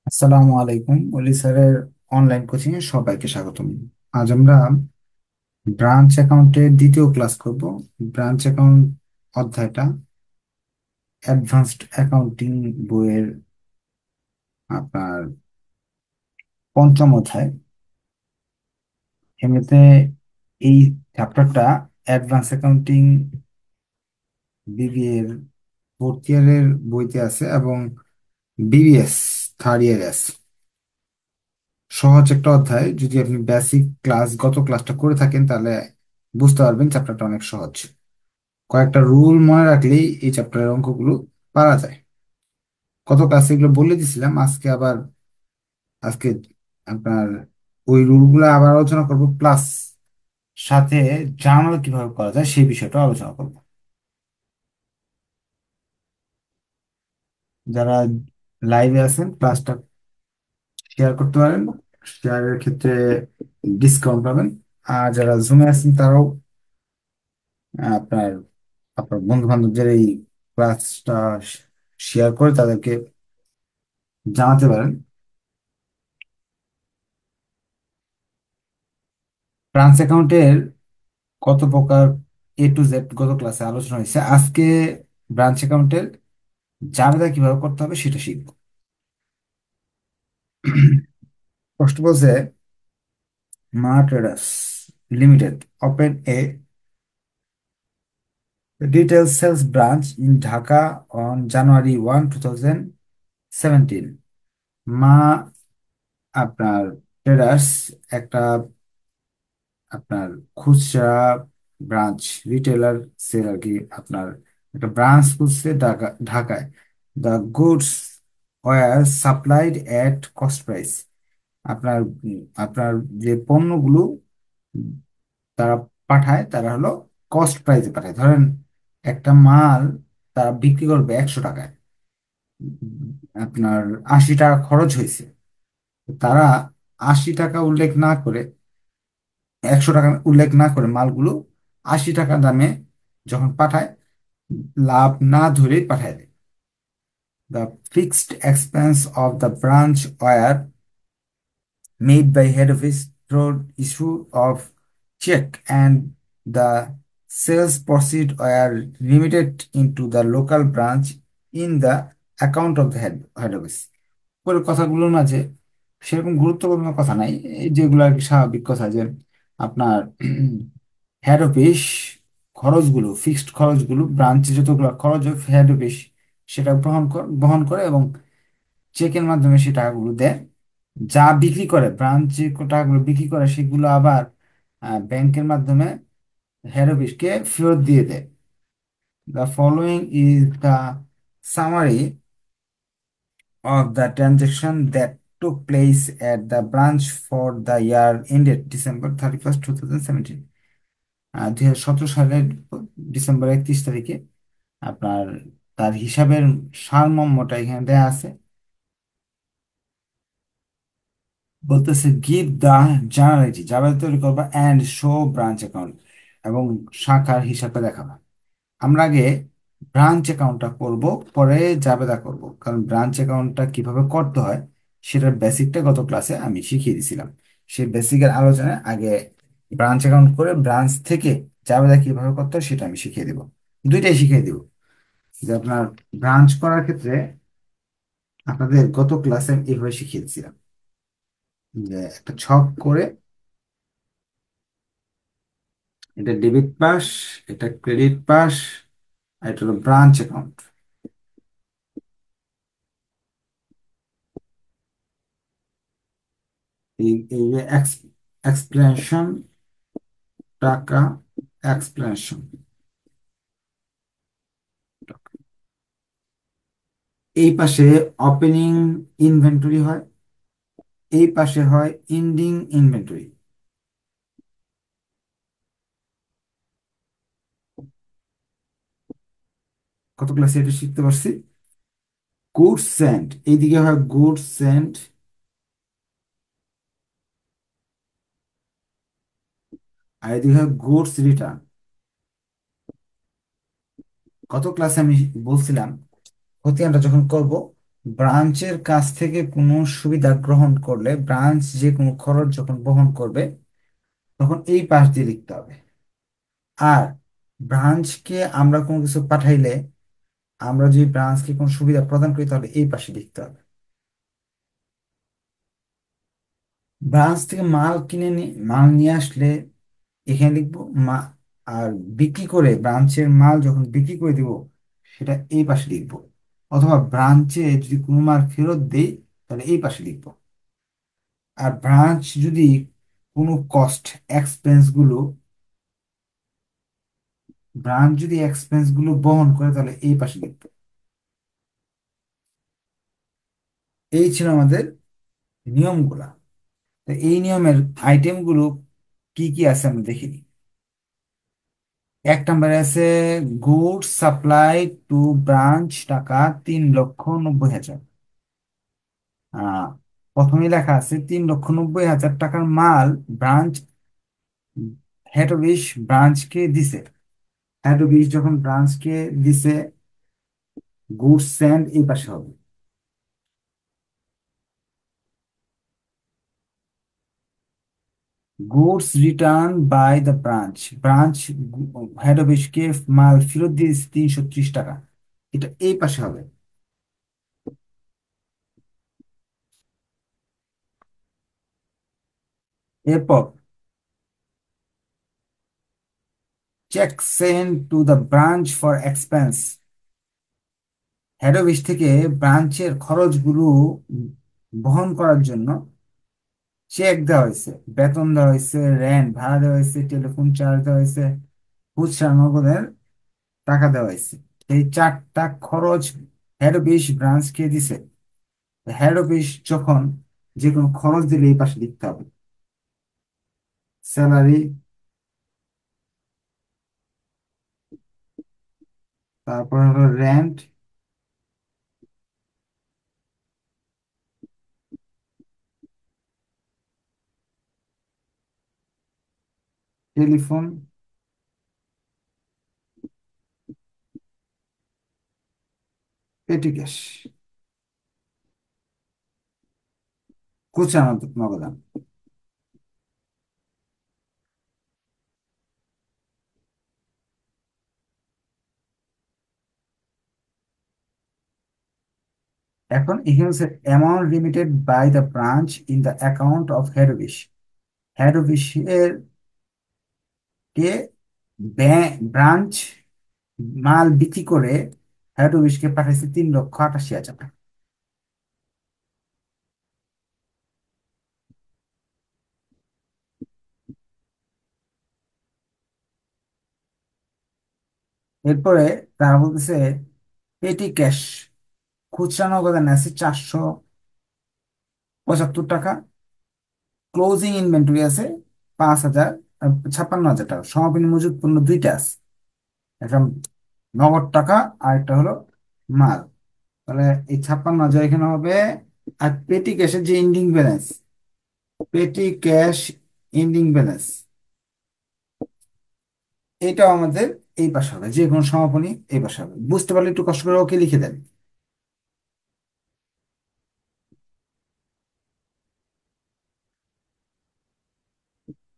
আসসালামু আলাইকুম, অলি স্যারের অনলাইন কোচিং এ সবাইকে স্বাগতম। আজ আমরা ব্রাঞ্চ অ্যাকাউন্টের দ্বিতীয় ক্লাস করব। ব্রাঞ্চ অ্যাকাউন্ট অধ্যায়টা অ্যাডভান্সড অ্যাকাউন্টিং বইয়ের আপনার পঞ্চম অধ্যায়। এমনিতে এই চ্যাপ্টারটা অ্যাডভান্স অ্যাকাউন্টিং বিবিএ এর ফোর্থ ইয়ারের বইতে আছে এবং বিবিএস থার্ড ইয়ারে আছে। সহজ একটা অধ্যায়, যদি আপনি বেসিক ক্লাস গত ক্লাসটা করে থাকেন তাহলে বুঝতে পারবেন চ্যাপ্টারটা অনেক সহজ। কয়েকটা রুল মনে রাখলেই এই চ্যাপ্টারের অঙ্কগুলো পারা যায়। কত ক্লাসে এগুলো বলে দিছিলাম, আজকে আপনার ওই রুলগুলো আবার আলোচনা করব, প্লাস সাথে জার্নাল কিভাবে করা যায় সেই বিষয়টা আলোচনা করব। যারা লাইভে আছেন ক্লাসটা শেয়ার করতে পারেন, শেয়ারের ক্ষেত্রে ডিসকাউন্ট পাবেন। আর যারা জুমে আছেন তারাও আপনার আপনার বন্ধু বান্ধবদের এই ক্লাসটা শেয়ার করে তাদেরকে জানাতে পারেন। ট্রান্স অ্যাকাউন্টের কত প্রকার A to Z গত ক্লাসে আলোচনা হয়েছে। আজকে ব্রাঞ্চ অ্যাকাউন্টের জাবেদা কিভাবে করতে হবে সেটা শিখব। ফার্স্ট বলছে, Maa traders limited open a retail sales branch in Dhaka on January 1, 2017। মা আপনার ট্রেডার্স একটা আপনার খুচরা ব্রাঞ্চ, রিটেলার সেল আর কি, আপনার একটা ব্রাঞ্চ খুলছে ঢাকায়। The goods were supplied at cost price. আপনার আপনার যে পণ্যগুলো তারা পাঠায় তারা হলো কস্ট প্রাইসে পাঠায়। ধরেন একটা মাল তারা বিক্রি করবে 100 টাকায়, আপনার 80 টাকা খরচ হয়েছে, তারা 80 টাকা উল্লেখ না করে, 100 টাকা উল্লেখ না করে মালগুলো 80 টাকা দামে যখন পাঠায়, লাভ না ধরেই পাঠায় দেয়। The fixed expense of the branch were made by head office through issue of check, and the sales proceed were remitted into the local branch in the account of the head office। পরের কথাগুলোর মাঝে সেরকম গুরুত্বপূর্ণ কথা নাই, এই যেগুলো আর কি স্বাভাবিক কথা, যে আপনার হেড অফিস খরচগুলো, ফিক্সড খরচগুলো, ব্রাঞ্চে যতগুলো খরচ হেড অফিস সেটা বহন করে এবং চেকের মাধ্যমে সে টাকাগুলো দেয়। যা বিক্রি করে ব্রাঞ্চ, যে টাকাগুলো বিক্রি করে সেগুলো আবার ব্যাংকের মাধ্যমে হেড অফিসকে ফেরত দিয়ে দেয়। The following is the summary of the transaction that took place at the branch for the year ended December 31st, 2017। 2017 সালের ডিসেম্বর 31 তারিখে আপনার তার হিসাবের সারমর্মটা এখানে দেয়া আছে। বলতেছে গিভ দা জার্নালিটি, জাবেদা তৈরি করবা, অ্যান্ড শো ব্রাঞ্চ অ্যাকাউন্ট, এবং শাখার হিসাবটা দেখাবা। আমরা আগে ব্রাঞ্চ অ্যাকাউন্টটা করব, পরে জাবেদা করব, কারণ ব্রাঞ্চ অ্যাকাউন্টটা কিভাবে করতে হয় সেটার বেসিকটা গত ক্লাসে আমি শিখিয়ে দিয়েছিলাম। সেই বেসিকের আলোচনায় আগে ব্রাঞ্চ অ্যাকাউন্ট করে ব্রাঞ্চ থেকে জাবেদা কিভাবে করতে হয় সেটা আমি শিখিয়ে দেব, দুইটাই শিখিয়ে দেব। যে আপনার ব্রাঞ্চ করার ক্ষেত্রে আপনাদের গত ক্লাসে এইভাবে শিখিয়ে দিয়েছিলাম, যে একটা ছক করে, এটা ডেবিট পাস, এটা ক্রেডিট পাস, আর এটা হলো ব্রাঞ্চ অ্যাকাউন্ট। এই যে এক্সপ্লেনেশন, টাকা, এক্সপ্লেনেশন, এই পাশে ওপেনিং ইনভেন্টরি হয়, এই পাশে হয় এন্ডিং ইনভেন্টরি। কত ক্লাসে এটা শিখতে পারছি। গুডস সেন্ট, এইদিকে হয় গুডস সেন্ট, আর এদিকে হয় গুডস রিটার্ন। গত ক্লাসে আমি বলছিলাম খতিয়ানটা যখন করব ব্রাঞ্চের কাছ থেকে কোনো সুবিধা গ্রহণ করলে ব্রাঞ্চ যে কোনো খরচ যখন বহন করবে তখন এই পাশ দিয়ে লিখতে হবে। আর ব্রাঞ্চকে আমরা কোনো কিছু পাঠাইলে আমরা যদি ব্রাঞ্চকে কোনো সুবিধা প্রদান করি তাহলে এই পাশে লিখতে হবে। ব্রাঞ্চ থেকে মাল কিনে মাল নিয়ে আসলে এখানে লিখবো মা। আর বিক্রি করে ব্রাঞ্চের মাল যখন বিক্রি করে দিব সেটা এই পাশে লিখবো। অথবা ব্রাঞ্চে যদি কোনো মাল ফেরত দেই তাহলে এই পাশে লিখবো। আর ব্রাঞ্চ যদি কোনো কস্ট এক্সপেন্স গুলো ব্রাঞ্চ যদি এক্সপেন্স গুলো বহন করে তাহলে এই পাশে লিখবো। এই ছিল আমাদের নিয়মগুলা। তো এই নিয়মের আইটেমগুলো কি কি আছে আমরা দেখিনি। এক নম্বরে আছে গুডস সাপ্লাই টু ব্রাঞ্চ টাকা 3,90,000। আহ প্রথমেই লেখা আছে 3,90,000 টাকার মাল ব্রাঞ্চ হেড অফিস ব্রাঞ্চকে দিছে। হেড অফিস যখন ব্রাঞ্চকে দিছে গুডস সেন্ড এই পাশে হবে। Goods return by the branch branch head অফিসকে মাল ফেরত দিয়েছে 330 টাকা, এটা এই পাশে হবে। এরপর check send to the branch for expense head office থেকে ব্রাঞ্চের খরচগুলো বহন করার জন্য চেক দেওয়া হয়েছে, বেতন দেওয়া হয়েছে, রেন্ট ভাড়া দেওয়া হয়েছে, টেলিফোন চার্জ দেওয়া হয়েছে, খুচরা নগদের টাকা দেওয়া হয়েছে। এই চারটা খরচ হেড অফিস ব্রাঞ্চকে দিছে। হেড অফিস যখন যে কোনো খরচ দিলে এই পাশে লিখতে হবে। স্যালারি, তারপর হলো রেন্ট, টেলিফোন, পেটি ক্যাশ, খুচরা নগদান। এখন এখানে হচ্ছে amount limited by the branch in the account of head office. Head অফিসের কে ব্রাঞ্চ মাল বিক্রি করে হেড অফিসকে পাঠাইছে 3,88,000 টাকা। এরপরে তারা বলতেছে পেটি ক্যাশ, খুচরা নগদান আছে 475 টাকা, ক্লোজিং ইনভেন্টরি আছে 5,000, 56,000 টাকা, সমাপনী মজুদ পণ্য দুইটা আছে, একটা নগদ টাকা আর একটা হলো মাল। তাহলে এই 56,000 এখানে হবে। আর পেটি ক্যাশের যে এন্ডিং ব্যালেন্স, পেটি ক্যাশ এন্ডিং ব্যালেন্স এটাও আমাদের এই পাশে হবে, যে কোনো সমাপনী এই পাশে হবে। বুঝতে পারলে একটু কষ্ট করে ওকে লিখে দেন।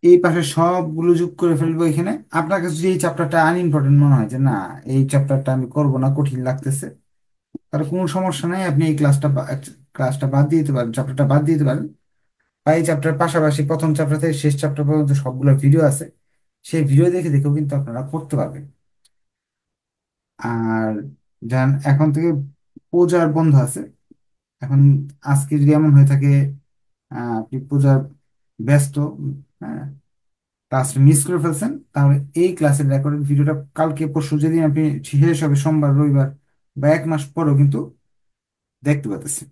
এই পাশে সবগুলো যোগ করে ফেলবো এখানে। আপনার কাছে যদি এই চ্যাপ্টারটা আনইম্পর্টেন্ট মনে হয় যে না এই চ্যাপ্টারটা আমি করব না, কঠিন লাগতেছে, তাহলে কোনো সমস্যা নাই, আপনি এই ক্লাসটা বাদ দিয়ে দিতে পারেন, চ্যাপ্টারটা বাদ দিয়ে দিতে পারেন। বা এই চ্যাপ্টার পাশাপাশি প্রথম চ্যাপ্টার থেকে শেষ চ্যাপ্টার পর্যন্ত সবগুলো ভিডিও আছে, সেই ভিডিও দেখে দেখেও কিন্তু আপনারা করতে পারবেন। আর যান এখন থেকে পূজার বন্ধ আছে। এখন আজকে যদি এমন হয়ে থাকে আপনি পূজার ব্যস্ত, হ্যাঁ, ক্লাস মিস করে ফেলছেন, তাহলে এই ক্লাসের রেকর্ডেড ভিডিওটা কালকে পরশু যেদিন আপনি শেষ হবে, সোমবার রবিবার বা 1 মাস পরেও কিন্তু দেখতে পাচ্ছেন।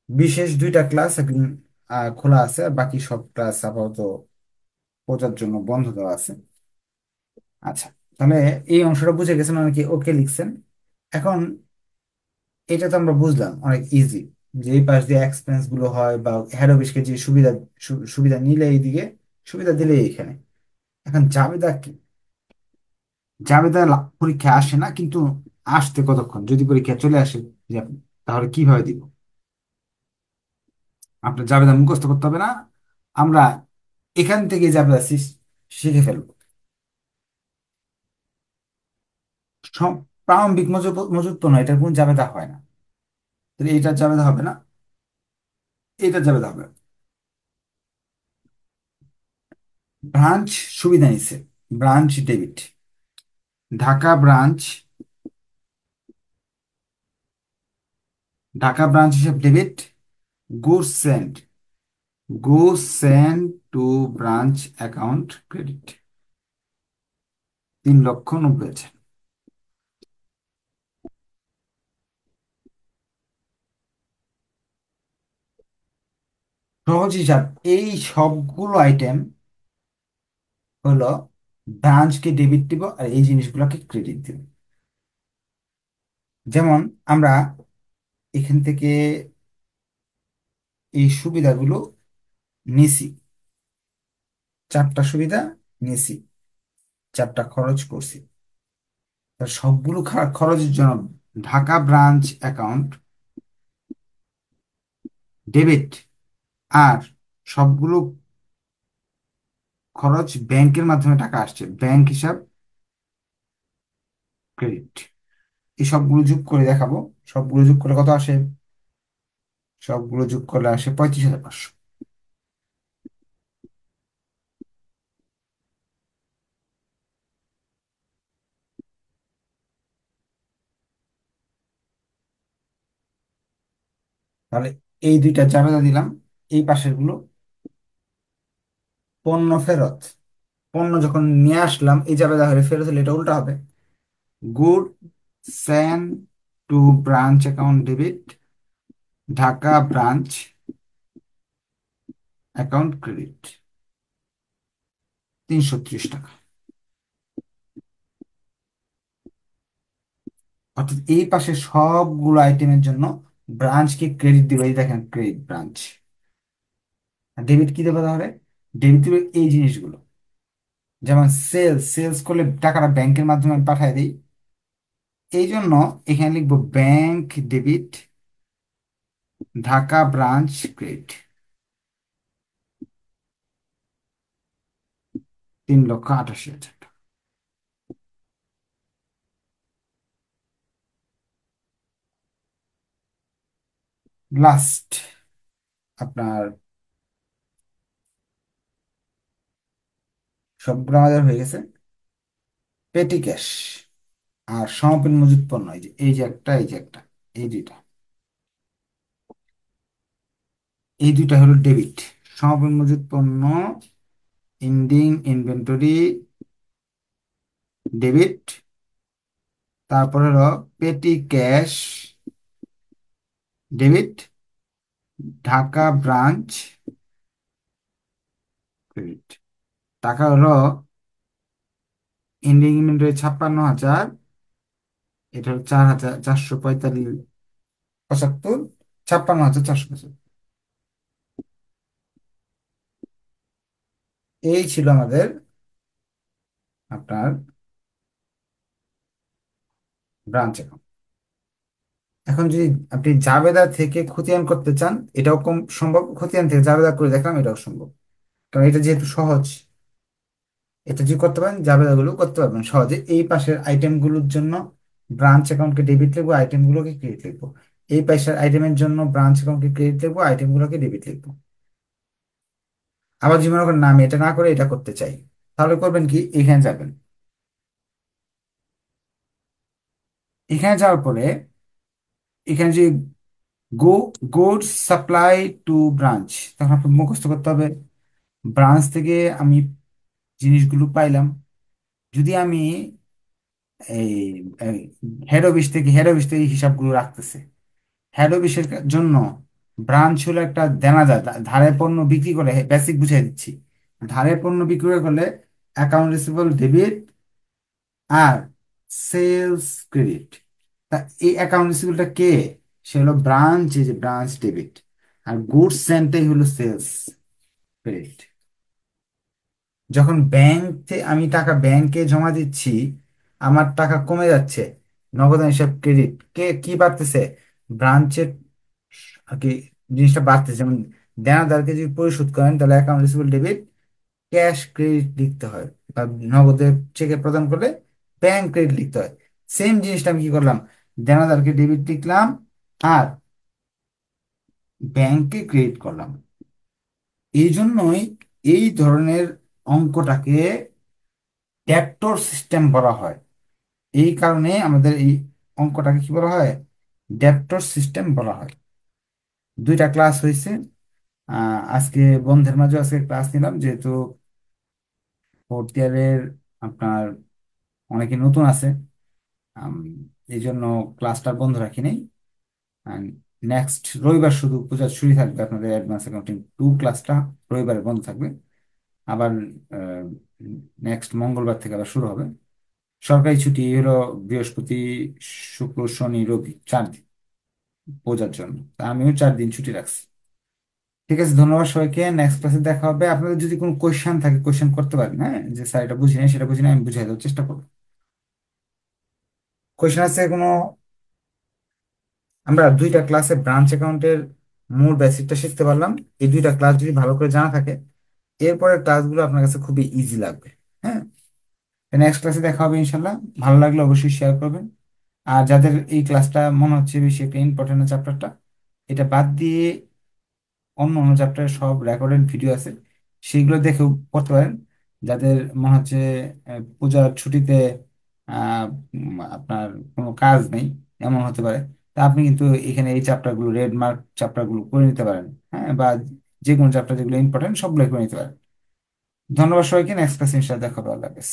বিশেষ 2টা ক্লাস এখন খোলা আছে, আর বাকি সব ক্লাস আপাতত পূজার জন্য বন্ধ দেওয়া আছে। আচ্ছা, তাহলে এই অংশটা বুঝে গেছেন, অনেকে ওকে লিখছেন। এখন এটা তো আমরা বুঝলাম অনেক ইজি, যে এই পাশ দিয়ে এক্সপেন্স গুলো হয় বা হেড অফিসকে যে সুবিধা সুবিধা নিলে এইদিকে, সুবিধা দিলে এইখানে। এখন জাবেদা কি? জাবেদা পরীক্ষা আসে না কিন্তু আসতে কতক্ষণ যদি পরীক্ষা চলে আসে যে তাহলে কিভাবে দিব? আপনার জাবেদা মুখস্থ করতে হবে না, আমরা এখান থেকে জাবেদা শিখে ফেলবো। প্রারম্ভিক মজুদ পণ্য এটার কোনো জাবেদা হয় না, তাহলে এটার জাবেদা হবে না, এটার জাবেদা হবে। ব্রাঞ্চ সুবিধা নিচ্ছে, branch debit, Dhaka branch, Dhaka branch হিসেবে debit, goods send, goods send to branch account credit, 3,90,000 আছে। সহজ হিসাব, এই সবগুলো আইটেম হলো ব্রাঞ্চকে ডেবিট দিব আর এই জিনিসগুলোকে ক্রেডিট দিব। যেমন আমরা এখান থেকে এই সুবিধাগুলো নিছি, 4টা সুবিধা নিছি, 4টা খরচ করছি। তা সবগুলো খরচের জন্য ঢাকা ব্রাঞ্চ অ্যাকাউন্ট ডেবিট, আর সবগুলো খরচ ব্যাংকের মাধ্যমে টাকা আসছে, ব্যাংক হিসাব ক্রেডিট। এই সবগুলো যোগ করে দেখাবো, সবগুলো যোগ করলে কত আসে? সবগুলো যোগ করলে আসে 35,500। তাহলে এই দুইটা জাবেদা দিলাম। এই পাশের গুলো পণ্য ফেরত, পণ্য যখন নিয়ে আসলাম এই জাবেদা হলে ফেরত হলে এটা উল্টা হবে, good send to branch account debit, Dhaka branch account credit, 330 টাকা। অর্থাৎ এই পাশে সবগুলো আইটেমের জন্য ব্রাঞ্চকে ক্রেডিট দিবে, এই দেখেন ক্রেডিট ব্রাঞ্চ। আর ডেবিট কি দেবে তাহলে? ডেবিট দিবে এই জিনিসগুলো, যেমন সেলস, সেলস করলে টাকাটা ব্যাংকের মাধ্যমে আমি পাঠিয়ে দিই, এই জন্য এখানে লিখবো bank debit, Dhaka branch credit, 3,88,000 টাকা। লাস্ট আপনার সবগুলো আমাদের হয়ে গেছে। পেটি ক্যাশ আর সমাপনী মজুত পণ্য, এই যে একটা, এই যে একটা, এই দুইটা, এই দুইটা হলো ডেবিট। সমাপনী মজুত পণ্য এন্ডিং ইনভেন্টরি ডেবিট, তারপরে হলো পেটি cash debit, Dhaka branch credit. টাকা হলো এন্ডিং ইনভেন্টরি 56,000, এটা হলো 4,445.75, 56,475। এই ছিল আমাদের আপনার ব্রাঞ্চ অ্যাকাউন্ট। এখন যদি আপনি জাবেদা থেকে খতিয়ান করতে চান এটাও কম সম্ভব, খতিয়ান থেকে জাবেদা করে দেখলাম এটাও সম্ভব, কারণ এটা যেহেতু সহজ। এটা যদি করতে পারেন জাবেদাগুলো করতে পারবেন সহজে। এই পাশের আইটেমগুলোর জন্য ব্রাঞ্চ অ্যাকাউন্টকে ডেবিট লিখবো, আইটেমগুলোকে ক্রেডিট লিখবো। এই পাশের আইটেমের জন্য ব্রাঞ্চ অ্যাকাউন্টকে ক্রেডিট লিখবো, আইটেমগুলোকে ডেবিট লিখবো। আবার যদি মনে করেন না আমি এটা না করে এটা করতে চাই, তাহলে করবেন কি, এখানে যাবেন, এখানে যাওয়ার পরে এখানে যে গো গুডস সাপ্লাই টু ব্রাঞ্চ, তখন আপনার মুখস্থ করতে হবে ব্রাঞ্চ থেকে আমি জিনিসগুলো পাইলাম। যদি আমি এই হেড অফিস থেকে হিসাবগুলো রাখতেছে, হেড অফিসের জন্য ব্রাঞ্চ হলো একটা দেনাদার, ধারে পণ্য বিক্রি করে, বেসিক বুঝাই দিচ্ছি। ধারে পণ্য বিক্রি করলে অ্যাকাউন্ট রিসিভেবল ডেবিট আর সেলস ক্রেডিট। তা এই অ্যাকাউন্ট রিসিভেবলটা কে? সে হলো ব্রাঞ্চ, এই যে ব্রাঞ্চ ডেবিট, আর গুডস সেন্টটাই হলো সেলস ক্রেডিট। যখন ব্যাংকে আমি টাকা ব্যাংকে জমা দিচ্ছি আমার টাকা কমে যাচ্ছে, নগদান হিসাব ক্রেডিট কে কি বাড়তেছে, ব্রাঞ্চের আর কি জিনিসটা বাড়তেছে। যেমন দেনাদারকে যদি পরিশোধ করেন তাহলে account receivable debit cash credit লিখতে হয়, বা নগদে চেকে প্রদান করলে ব্যাংক ক্রেডিট লিখতে হয়। সেম জিনিসটা আমি কি করলাম, দেনাদারকে ডেবিট লিখলাম আর ব্যাংকে ক্রেডিট করলাম। এই জন্যই এই ধরনের অঙ্কটাকে ডেটর সিস্টেম বলা হয়। এই কারণে আমাদের এই অঙ্কটাকে কি বলা হয়, ডেটর সিস্টেম বলা হয়। দুইটা ক্লাস হয়েছে। আজকে বন্ধের মাঝে আজকে ক্লাস নিলাম, যেহেতু ফোর্থ ইয়ারের আপনার অনেকে নতুন আছে। আম, এই জন্য ক্লাসটা বন্ধ রাখি নাই। নেক্সট রবিবার শুধু পূজার ছুটি থাকবে, আপনাদের অ্যাডভান্স অ্যাকাউন্টিং 2 ক্লাসটা রবিবারে বন্ধ থাকবে। আবার নেক্সট মঙ্গলবার থেকে আবার শুরু হবে। সরকারি ছুটি হলো বৃহস্পতি, শুক্র, শনি, রবি, 4 দিন পূজার জন্য। তা আমিও 4 দিন ছুটি রাখছি। ঠিক আছে, ধন্যবাদ সবাইকে। নেক্সট ক্লাসে দেখা হবে। আপনাদের যদি কোনো কোয়েশ্চেন থাকে কোয়েশ্চেন করতে পারেন, হ্যাঁ, যে স্যার এটা বুঝি না সেটা বুঝি না, আমি বুঝাই দেওয়ার চেষ্টা করবো। কোয়েশ্চেন আছে কোনো? আমরা 2টা ক্লাসে ব্রাঞ্চ অ্যাকাউন্টের মূল বেসিকটা শিখতে পারলাম। এই 2টা ক্লাস যদি ভালো করে জানা থাকে, এরপরের ক্লাসগুলো আপনার কাছে খুবই ইজি লাগবে। হ্যাঁ, নেক্সট ক্লাসে দেখা হবে ইনশাল্লাহ। ভালো লাগলে অবশ্যই শেয়ার করবেন। আর যাদের এই ক্লাসটা মনে হচ্ছে বেশি একটা ইম্পর্টেন্ট চ্যাপ্টারটা, এটা বাদ দিয়ে অন্য অন্য চ্যাপ্টারের সব রেকর্ডেড ভিডিও আছে, সেগুলো দেখেও পড়তে পারেন। যাদের মনে হচ্ছে পূজার ছুটিতে আপনার কোনো কাজ নেই, এমন হতে পারে, তা আপনি কিন্তু এখানে এই চ্যাপ্টারগুলো, রেড মার্ক চ্যাপ্টারগুলো করে নিতে পারেন। হ্যাঁ, বা যে কোনো চ্যাপ্টার যেগুলো ইম্পর্টেন্ট সবগুলো করে নিতে পারেন। ধন্যবাদ সবাইকে। নেক্সট ক্লাস ইনশাআল্লাহ দেখা হবে। আল্লাহ হাফেজ।